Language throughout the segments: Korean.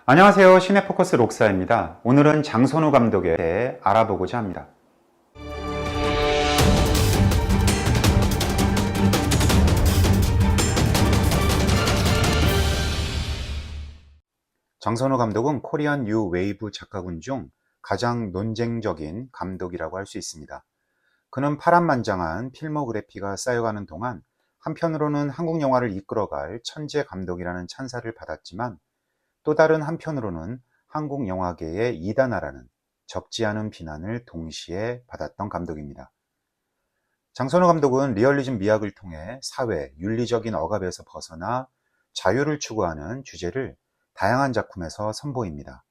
안녕하세요. 시네포커스 록사입니다. 오늘은 장선우 감독에 대해 알아보고자 합니다. 장선우 감독은 코리안 뉴 웨이브 작가군 중 가장 논쟁적인 감독이라고 할 수 있습니다. 그는 파란만장한 필모그래피가 쌓여가는 동안 한편으로는 한국 영화를 이끌어갈 천재 감독이라는 찬사를 받았지만 또 다른 한편으로는 한국 영화계의 이단아라는 적지 않은 비난을 동시에 받았던 감독입니다. 장선우 감독은 리얼리즘 미학을 통해 사회, 윤리적인 억압에서 벗어나 자유를 추구하는 주제를 다양한 작품에서 선보입니다.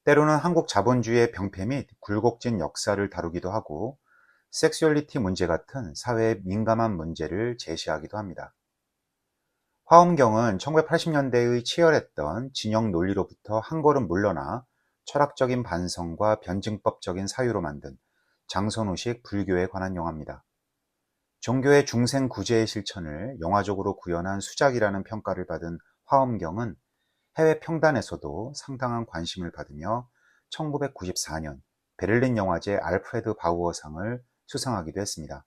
때로는 한국 자본주의의 병폐 및 굴곡진 역사를 다루기도 하고 섹슈얼리티 문제 같은 사회의 민감한 문제를 제시하기도 합니다. 화엄경은 1980년대의 치열했던 진영 논리로부터 한 걸음 물러나 철학적인 반성과 변증법적인 사유로 만든 장선우식 불교에 관한 영화입니다. 종교의 중생구제의 실천을 영화적으로 구현한 수작이라는 평가를 받은 화엄경은 해외 평단에서도 상당한 관심을 받으며 1994년 베를린 영화제 알프레드 바우어상을 수상하기도 했습니다.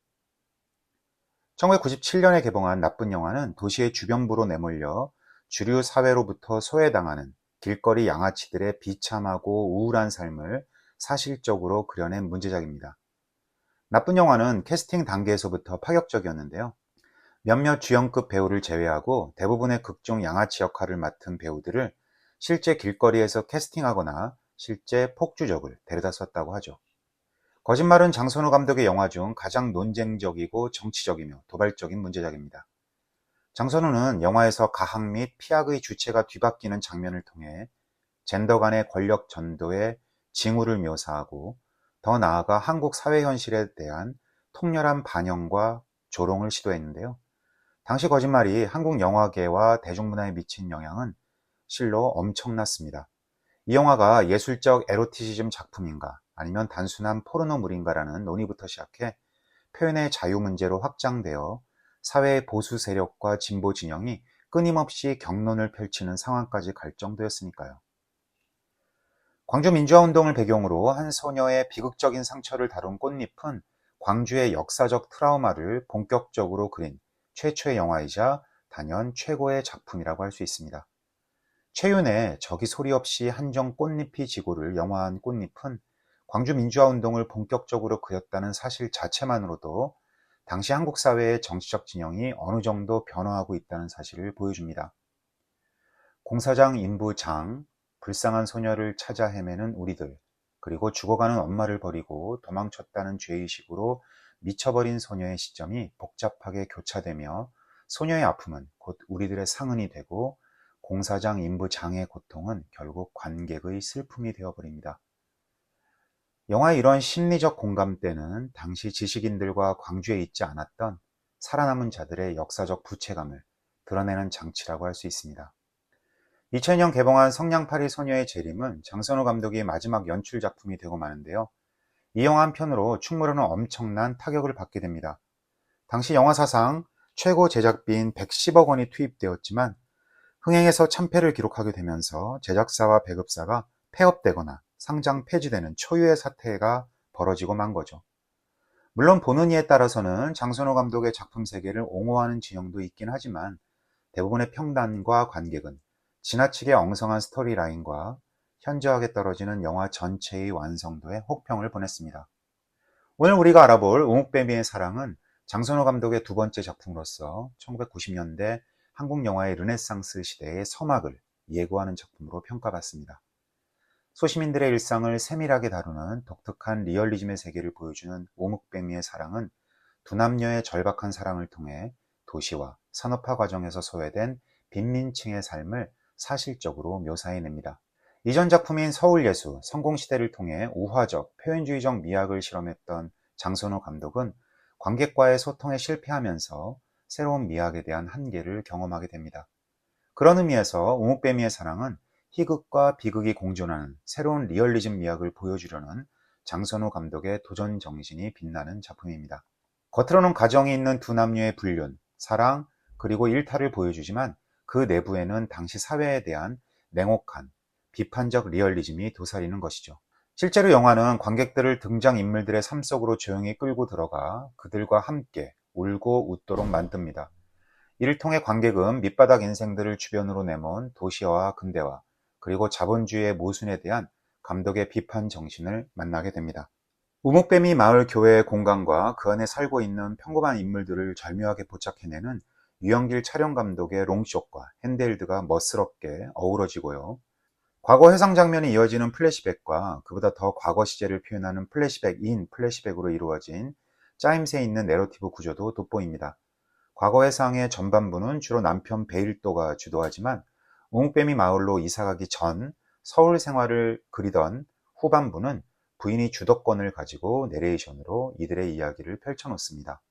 1997년에 개봉한 나쁜 영화는 도시의 주변부로 내몰려 주류 사회로부터 소외당하는 길거리 양아치들의 비참하고 우울한 삶을 사실적으로 그려낸 문제작입니다. 나쁜 영화는 캐스팅 단계에서부터 파격적이었는데요. 몇몇 주연급 배우를 제외하고 대부분의 극중 양아치 역할을 맡은 배우들을 실제 길거리에서 캐스팅하거나 실제 폭주족을 데려다 썼다고 하죠. 거짓말은 장선우 감독의 영화 중 가장 논쟁적이고 정치적이며 도발적인 문제작입니다. 장선우는 영화에서 가학 및 피학의 주체가 뒤바뀌는 장면을 통해 젠더 간의 권력 전도의 징후를 묘사하고 더 나아가 한국 사회 현실에 대한 통렬한 반영과 조롱을 시도했는데요. 당시 거짓말이 한국 영화계와 대중문화에 미친 영향은 실로 엄청났습니다. 이 영화가 예술적 에로티시즘 작품인가 아니면 단순한 포르노물인가라는 논의부터 시작해 표현의 자유 문제로 확장되어 사회의 보수 세력과 진보 진영이 끊임없이 격론을 펼치는 상황까지 갈 정도였으니까요. 광주 민주화운동을 배경으로 한 소녀의 비극적인 상처를 다룬 꽃잎은 광주의 역사적 트라우마를 본격적으로 그린 최초의 영화이자 단연 최고의 작품이라고 할 수 있습니다. 최윤의 저기 소리 없이 한정 꽃잎이 지고를 영화한 꽃잎은 광주 민주화운동을 본격적으로 그렸다는 사실 자체만으로도 당시 한국 사회의 정치적 진영이 어느 정도 변화하고 있다는 사실을 보여줍니다. 공사장 인부 장, 불쌍한 소녀를 찾아 헤매는 우리들, 그리고 죽어가는 엄마를 버리고 도망쳤다는 죄의식으로 미쳐버린 소녀의 시점이 복잡하게 교차되며 소녀의 아픔은 곧 우리들의 상흔이 되고 공사장 인부 장의 고통은 결국 관객의 슬픔이 되어버립니다. 영화의 이런 심리적 공감대는 당시 지식인들과 광주에 있지 않았던 살아남은 자들의 역사적 부채감을 드러내는 장치라고 할 수 있습니다. 2000년 개봉한 성냥팔이 소녀의 재림은 장선우 감독의 마지막 연출 작품이 되고 마는데요. 이 영화 한편으로 충무로는 엄청난 타격을 받게 됩니다. 당시 영화 사상 최고 제작비인 110억 원이 투입되었지만 흥행에서 참패를 기록하게 되면서 제작사와 배급사가 폐업되거나 상장 폐지되는 초유의 사태가 벌어지고 만 거죠. 물론 보는 이에 따라서는 장선우 감독의 작품 세계를 옹호하는 진영도 있긴 하지만 대부분의 평단과 관객은 지나치게 엉성한 스토리라인과 현저하게 떨어지는 영화 전체의 완성도에 혹평을 보냈습니다. 오늘 우리가 알아볼 우묵뱀이의 사랑은 장선우 감독의 두 번째 작품으로서 1990년대 한국 영화의 르네상스 시대의 서막을 예고하는 작품으로 평가받습니다. 소시민들의 일상을 세밀하게 다루는 독특한 리얼리즘의 세계를 보여주는 오묵뱀이의 사랑은 두 남녀의 절박한 사랑을 통해 도시와 산업화 과정에서 소외된 빈민층의 삶을 사실적으로 묘사해냅니다. 이전 작품인 서울예수, 성공시대를 통해 우화적, 표현주의적 미학을 실험했던 장선우 감독은 관객과의 소통에 실패하면서 새로운 미학에 대한 한계를 경험하게 됩니다. 그런 의미에서 우묵뱀이의 사랑은 희극과 비극이 공존하는 새로운 리얼리즘 미학을 보여주려는 장선우 감독의 도전 정신이 빛나는 작품입니다. 겉으로는 가정이 있는 두 남녀의 불륜, 사랑, 그리고 일탈을 보여주지만 그 내부에는 당시 사회에 대한 냉혹한 비판적 리얼리즘이 도사리는 것이죠. 실제로 영화는 관객들을 등장인물들의 삶 속으로 조용히 끌고 들어가 그들과 함께 울고 웃도록 만듭니다. 이를 통해 관객은 밑바닥 인생들을 주변으로 내몬 도시화와 근대화, 그리고 자본주의의 모순에 대한 감독의 비판 정신을 만나게 됩니다. 우목뱀이 마을 교회의 공간과 그 안에 살고 있는 평범한 인물들을 절묘하게 포착해내는 유영길 촬영 감독의 롱숏과 핸드헬드가 멋스럽게 어우러지고요. 과거 회상 장면이 이어지는 플래시백과 그보다 더 과거 시제를 표현하는 플래시백인 플래시백으로 이루어진 짜임새 있는 내러티브 구조도 돋보입니다. 과거 회상의 전반부는 주로 남편 베일도가 주도하지만 웅뱀이 마을로 이사가기 전 서울 생활을 그리던 후반부는 부인이 주도권을 가지고 내레이션으로 이들의 이야기를 펼쳐놓습니다.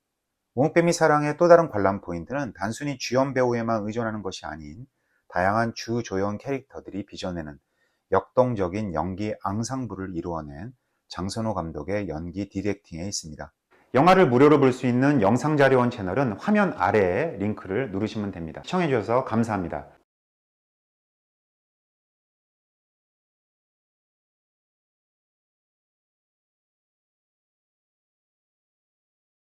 웅뱀이 사랑의 또 다른 관람 포인트는 단순히 주연 배우에만 의존하는 것이 아닌 다양한 주조연 캐릭터들이 빚어내는 역동적인 연기 앙상블을 이루어낸 장선호 감독의 연기 디렉팅에 있습니다. 영화를 무료로 볼 수 있는 영상자료원 채널은 화면 아래에 링크를 누르시면 됩니다. 시청해주셔서 감사합니다.